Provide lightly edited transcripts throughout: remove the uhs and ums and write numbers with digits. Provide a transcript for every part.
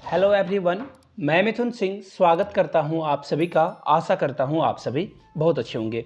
Hello everyone, मैं मिथुन सिंह स्वागत करता हूं आप सभी का। आशा करता हूं आप सभी बहुत अच्छे होंगे।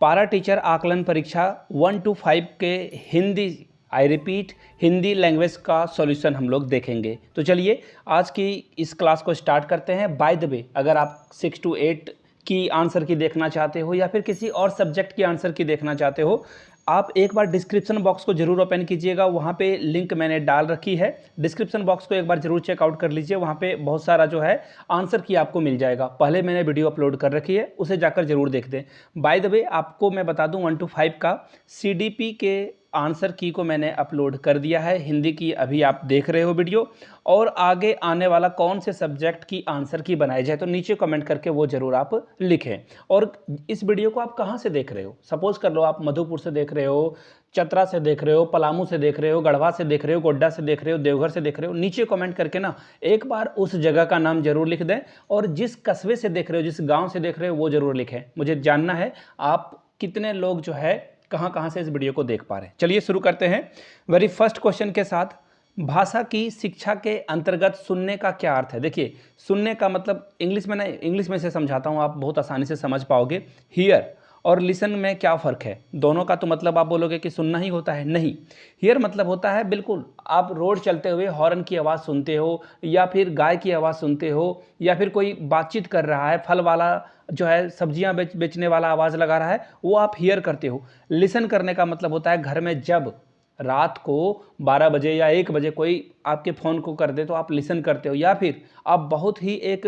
पारा टीचर आकलन परीक्षा 1 to 5 के Hindi, I repeat, Hindi language का सॉल्यूशन हम लोग देखेंगे। तो चलिए आज की इस क्लास को स्टार्ट करते हैं। बाय द वे, अगर आप 6 to 8 की आंसर की देखना चाहते हो या फिर किसी और सब्जेक्ट की आंसर की देखना चाहते हो, आप एक बार डिस्क्रिप्शन बॉक्स को जरूर ओपन कीजिएगा। वहाँ पे लिंक मैंने डाल रखी है। डिस्क्रिप्शन बॉक्स को एक बार जरूर चेकआउट कर लीजिए। वहाँ पे बहुत सारा जो है आंसर की आपको मिल जाएगा। पहले मैंने वीडियो अपलोड कर रखी है, उसे जाकर जरूर देख दें। बाय द वे, आपको मैं बता दूं 1 to 5 का CDP के आंसर की को मैंने अपलोड कर दिया है। हिंदी की अभी आप देख रहे हो वीडियो, और आगे आने वाला कौन से सब्जेक्ट की आंसर की बनाई जाए तो नीचे कमेंट करके वो जरूर आप लिखें। और इस वीडियो को आप कहाँ से देख रहे हो? सपोज कर लो आप मधुपुर से देख रहे हो, चतरा से देख रहे हो, पलामू से देख रहे हो, गढ़वा से देख रहे हो, गोड्डा से देख रहे हो, देवघर से देख रहे हो। नीचे कमेंट करके ना एक बार उस जगह का नाम जरूर लिख दें, और जिस कस्बे से देख रहे हो, जिस गांव से देख रहे हो, वो जरूर लिखें। मुझे जानना है आप कितने लोग जो है कहाँ कहाँ से इस वीडियो को देख पा रहे हैं। चलिए शुरू करते हैं वेरी फर्स्ट क्वेश्चन के साथ। भाषा की शिक्षा के अंतर्गत सुनने का क्या अर्थ है? देखिए, सुनने का मतलब इंग्लिश में से समझाता हूँ, आप बहुत आसानी से समझ पाओगे। हियर और लिसन में क्या फ़र्क है? दोनों का तो मतलब आप बोलोगे कि सुनना ही होता है, नहीं। हियर मतलब होता है, बिल्कुल आप रोड चलते हुए हॉर्न की आवाज़ सुनते हो, या फिर गाय की आवाज़ सुनते हो, या फिर कोई बातचीत कर रहा है, फल वाला जो है सब्जियां बेचने वाला आवाज़ लगा रहा है, वो आप हियर करते हो। लिसन करने का मतलब होता है घर में जब रात को 12 बजे या 1 बजे कोई आपके फ़ोन को कर दे तो आप लिसन करते हो, या फिर आप बहुत ही एक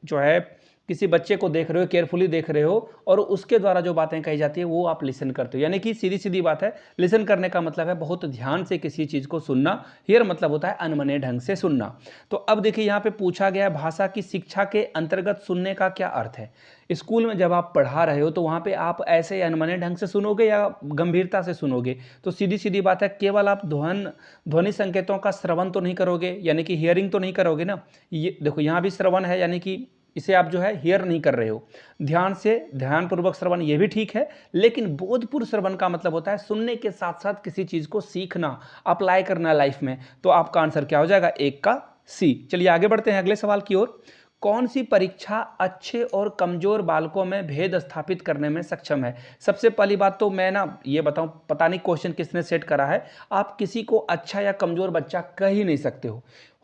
जो है किसी बच्चे को देख रहे हो, केयरफुली देख रहे हो, और उसके द्वारा जो बातें कही जाती है वो आप लिसन करते हो। यानी कि सीधी सीधी बात है, लिसन करने का मतलब है बहुत ध्यान से किसी चीज़ को सुनना। हियर मतलब होता है अनमने ढंग से सुनना। तो अब देखिए यहाँ पे पूछा गया है भाषा की शिक्षा के अंतर्गत सुनने का क्या अर्थ है। स्कूल में जब आप पढ़ा रहे हो तो वहाँ पे आप ऐसे अनमने ढंग से सुनोगे या गंभीरता से सुनोगे? तो सीधी सीधी बात है, केवल आप ध्वनि संकेतों का श्रवण तो नहीं करोगे, यानी कि हियरिंग तो नहीं करोगे ना। ये देखो यहाँ भी श्रवण है, यानी कि इसे आप जो है हियर नहीं कर रहे हो। ध्यान से ध्यानपूर्वक श्रवण ये भी ठीक है, लेकिन बोधपूर्ण श्रवण का मतलब होता है सुनने के साथ साथ किसी चीज़ को सीखना, अप्लाई करना लाइफ में। तो आपका आंसर क्या हो जाएगा? 1 का सी। चलिए आगे बढ़ते हैं अगले सवाल की ओर। कौन सी परीक्षा अच्छे और कमजोर बालकों में भेद स्थापित करने में सक्षम है? सबसे पहली बात तो मैं ना ये बताऊं, पता नहीं क्वेश्चन किसने सेट करा है। आप किसी को अच्छा या कमजोर बच्चा कह ही नहीं सकते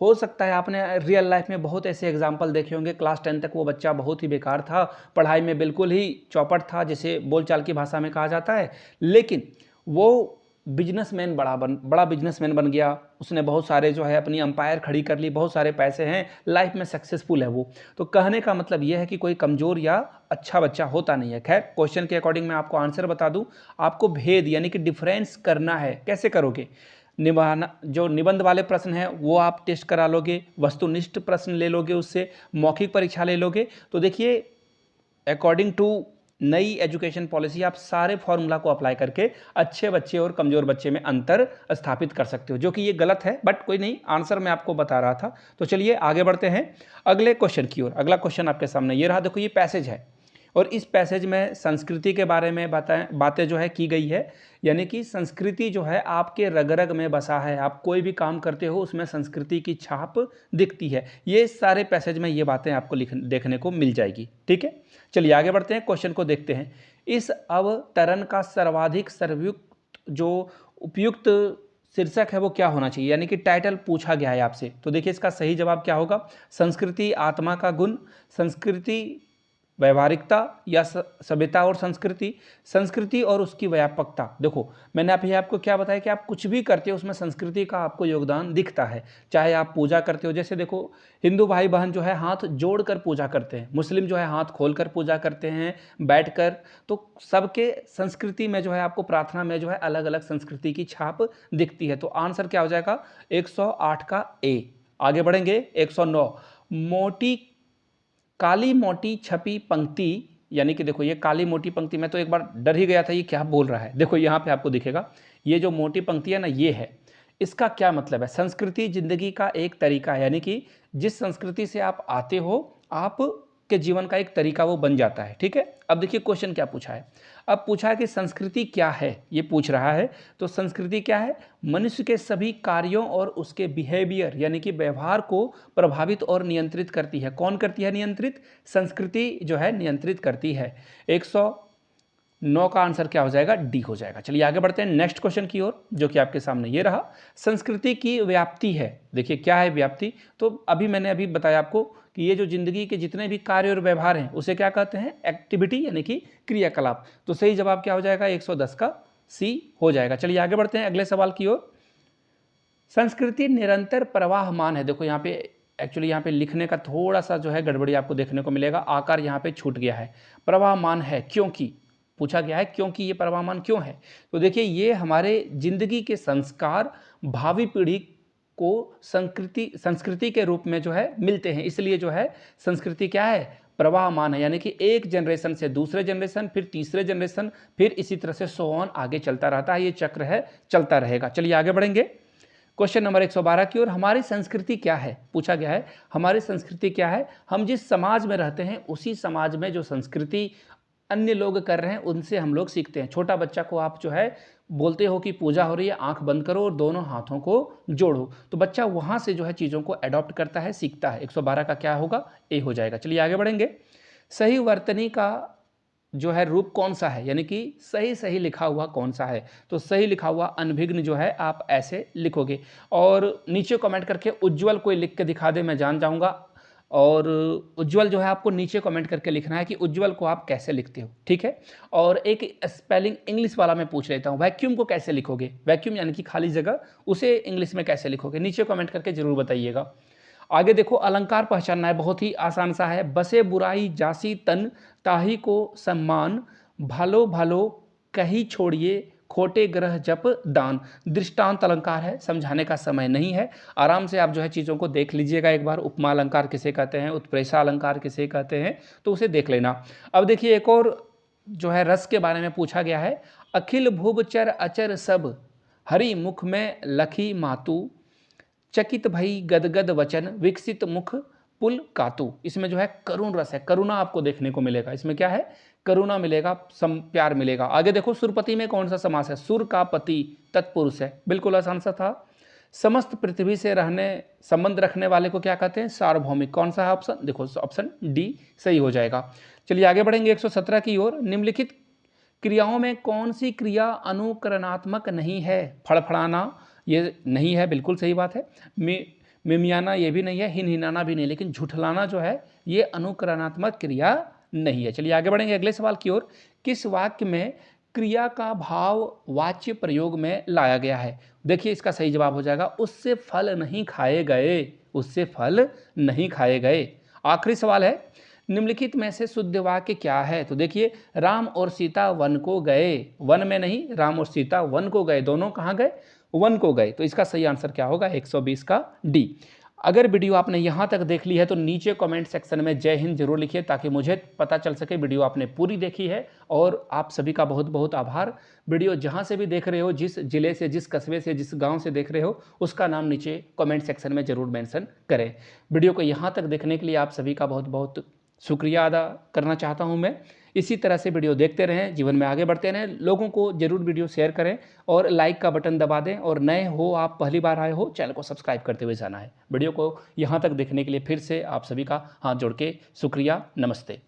हो सकता है आपने रियल लाइफ में बहुत ऐसे एग्जाम्पल देखे होंगे, क्लास 10 तक वो बच्चा बहुत ही बेकार था, पढ़ाई में बिल्कुल ही चौपट था, जिसे बोलचाल की भाषा में कहा जाता है, लेकिन वो बड़ा बिजनेसमैन बन गया। उसने बहुत सारे जो है अपनी अंपायर खड़ी कर ली, बहुत सारे पैसे हैं, लाइफ में सक्सेसफुल है वो। तो कहने का मतलब ये है कि कोई कमज़ोर या अच्छा बच्चा होता नहीं है। खैर, क्वेश्चन के अकॉर्डिंग मैं आपको आंसर बता दूं। आपको भेद यानी कि डिफरेंस करना है। कैसे करोगे? निभाना, जो निबंध वाले प्रश्न हैं वो आप टेस्ट करा लोगे, वस्तुनिष्ठ प्रश्न ले लोगे, उससे मौखिक परीक्षा ले लोगे। तो देखिए, अकॉर्डिंग टू नई एजुकेशन पॉलिसी आप सारे फॉर्मूला को अप्लाई करके अच्छे बच्चे और कमजोर बच्चे में अंतर स्थापित कर सकते हो, जो कि ये गलत है, बट कोई नहीं, आंसर मैं आपको बता रहा था। तो चलिए आगे बढ़ते हैं अगले क्वेश्चन की ओर। अगला क्वेश्चन आपके सामने ये रहा। देखो, ये पैसेज है और इस पैसेज में संस्कृति के बारे में बातें जो है की गई है। यानी कि संस्कृति जो है आपके रग रग में बसा है। आप कोई भी काम करते हो उसमें संस्कृति की छाप दिखती है। ये सारे पैसेज में ये बातें आपको देखने को मिल जाएगी। ठीक है, चलिए आगे बढ़ते हैं, क्वेश्चन को देखते हैं। इस अवतरण का सर्वाधिक सर्वयुक्त जो उपयुक्त शीर्षक है वो क्या होना चाहिए? यानी कि टाइटल पूछा गया है आपसे। तो देखिए इसका सही जवाब क्या होगा? संस्कृति आत्मा का गुण, संस्कृति व्यवहारिकता, या सभ्यता और संस्कृति, संस्कृति और उसकी व्यापकता। देखो, मैंने अभी आपको क्या बताया कि आप कुछ भी करते हो उसमें संस्कृति का आपको योगदान दिखता है। चाहे आप पूजा करते हो, जैसे देखो हिंदू भाई बहन जो है हाथ जोड़कर पूजा करते हैं, मुस्लिम जो है हाथ खोलकर पूजा करते हैं, बैठकर। तो सबके संस्कृति में जो है आपको प्रार्थना में जो है अलग अलग संस्कृति की छाप दिखती है। तो आंसर क्या हो जाएगा? 108 का ए। आगे बढ़ेंगे 109। मोटी काली मोटी छपी पंक्ति, यानी कि देखो ये काली मोटी पंक्ति, मैं तो एक बार डर ही गया था ये क्या बोल रहा है। देखो यहाँ पे आपको दिखेगा, ये जो मोटी पंक्ति है ना, ये है, इसका क्या मतलब है? संस्कृति जिंदगी का एक तरीका है, यानी कि जिस संस्कृति से आप आते हो, आप के जीवन का एक तरीका वो बन जाता है। ठीक है, अब देखिए क्वेश्चन क्या पूछा है। अब पूछा है कि संस्कृति क्या है, ये पूछ रहा है। तो संस्कृति क्या है? मनुष्य के सभी कार्यों और उसके बिहेवियर यानी कि व्यवहार को प्रभावित और नियंत्रित करती है। कौन करती है नियंत्रित? संस्कृति जो है नियंत्रित करती है। 109 का आंसर क्या हो जाएगा? डी हो जाएगा। चलिए आगे बढ़ते हैं नेक्स्ट क्वेश्चन की ओर, जो कि आपके सामने ये रहा। संस्कृति की व्याप्ति है। देखिए क्या है व्याप्ति? तो मैंने बताया आपको कि ये जो जिंदगी के जितने भी कार्य और व्यवहार हैं उसे क्या कहते हैं? एक्टिविटी यानी कि क्रियाकलाप। तो सही जवाब क्या हो जाएगा? 110 का सी हो जाएगा। चलिए आगे बढ़ते हैं अगले सवाल की ओर। संस्कृति निरंतर प्रवाहमान है। देखो यहाँ पे एक्चुअली यहाँ पे लिखने का थोड़ा सा जो है गड़बड़ी आपको देखने को मिलेगा, आकार यहाँ पे छूट गया है। प्रवाहमान है क्योंकि पूछा गया है क्योंकि ये प्रवाहमान क्यों है? तो देखिए ये हमारे जिंदगी के संस्कार भावी पीढ़ी को संस्कृति के रूप में जो है मिलते हैं, इसलिए जो है संस्कृति क्या है? प्रवाहमान है, यानी कि एक जनरेशन से दूसरे जनरेशन, फिर तीसरे जनरेशन, फिर इसी तरह से सो ऑन आगे चलता रहता है। ये चक्र है, चलता रहेगा। चलिए आगे बढ़ेंगे क्वेश्चन नंबर 112 की ओर। हमारी संस्कृति क्या है? पूछा गया है हमारी संस्कृति क्या है? हम जिस समाज में रहते हैं उसी समाज में जो संस्कृति अन्य लोग कर रहे हैं उनसे हम लोग सीखते हैं। छोटा बच्चा को आप जो है बोलते हो कि पूजा हो रही है, आंख बंद करो और दोनों हाथों को जोड़ो, तो बच्चा वहां से जो है चीज़ों को अडॉप्ट करता है, सीखता है। 112 का क्या होगा? ए हो जाएगा। चलिए आगे बढ़ेंगे। सही वर्तनी का जो है रूप कौन सा है, यानी कि सही सही लिखा हुआ कौन सा है? तो सही लिखा हुआ अनभिघ्न जो है आप ऐसे लिखोगे, और नीचे कमेंट करके उज्जवल कोई लिख के दिखा दे, मैं जान जाऊंगा। और उज्जवल जो है आपको नीचे कमेंट करके लिखना है कि उज्जवल को आप कैसे लिखते हो। ठीक है, और एक स्पेलिंग इंग्लिश वाला मैं पूछ लेता हूँ। वैक्यूम को कैसे लिखोगे? वैक्यूम यानी कि खाली जगह, उसे इंग्लिश में कैसे लिखोगे? नीचे कमेंट करके जरूर बताइएगा। आगे देखो, अलंकार पहचानना है, बहुत ही आसान सा है। बसे बुराई जासी तन ताही को सम्मान, भालो भालो कहीं छोड़िए खोटे ग्रह जप दान। दृष्टांत अलंकार है, समझाने का समय नहीं है, आराम से आप जो है चीज़ों को देख लीजिएगा एक बार। उपमा अलंकार किसे कहते हैं, उत्प्रेक्षा अलंकार किसे कहते हैं, तो उसे देख लेना। अब देखिए एक और जो है रस के बारे में पूछा गया है। अखिल भुवचर अचर सब हरि मुख में लखी मातु, चकित भई गदगद वचन विकसित मुख पुल कातु। इसमें जो है करुण रस है, करुणा आपको देखने को मिलेगा। इसमें क्या है? करुणा मिलेगा, प्यार मिलेगा। आगे देखो, सुरपति में कौन सा समास है? सुर का पति तत्पुरुष है, बिल्कुल आसान सा था। समस्त पृथ्वी से रहने संबंध रखने वाले को क्या कहते हैं? सार्वभौमिक। कौन सा है ऑप्शन? देखो ऑप्शन डी सही हो जाएगा। चलिए आगे बढ़ेंगे 117 की ओर। निम्नलिखित क्रियाओं में कौन सी क्रिया अनुकरणात्मक नहीं है? फड़फड़ाना ये नहीं है, बिल्कुल सही बात है। मिमियाना ये भी नहीं है, हिनहिनाना भी नहीं, लेकिन झुठलाना जो है ये अनुकरणात्मक क्रिया नहीं है। चलिए आगे बढ़ेंगे अगले सवाल की ओर। किस वाक्य में क्रिया का भाव वाच्य प्रयोग में लाया गया है? देखिए इसका सही जवाब हो जाएगा उससे फल नहीं खाए गए, उससे फल नहीं खाए गए। आखिरी सवाल है, निम्नलिखित में से शुद्ध वाक्य क्या है? तो देखिए, राम और सीता वन को गए, वन में नहीं, राम और सीता वन को गए, दोनों कहाँ गए? वन को गए। तो इसका सही आंसर क्या होगा? 120 का डी। अगर वीडियो आपने यहाँ तक देख ली है तो नीचे कमेंट सेक्शन में जय हिंद जरूर लिखिए, ताकि मुझे पता चल सके वीडियो आपने पूरी देखी है। और आप सभी का बहुत बहुत आभार। वीडियो जहाँ से भी देख रहे हो, जिस जिले से, जिस कस्बे से, जिस गांव से देख रहे हो, उसका नाम नीचे कमेंट सेक्शन में जरूर मेंशन करें। वीडियो को यहाँ तक देखने के लिए आप सभी का बहुत बहुत शुक्रिया अदा करना चाहता हूँ मैं। इसी तरह से वीडियो देखते रहें, जीवन में आगे बढ़ते रहें। लोगों को जरूर वीडियो शेयर करें और लाइक का बटन दबा दें। और नए हो, आप पहली बार आए हो, चैनल को सब्सक्राइब करते हुए जाना है। वीडियो को यहाँ तक देखने के लिए फिर से आप सभी का हाथ जोड़ के शुक्रिया। नमस्ते।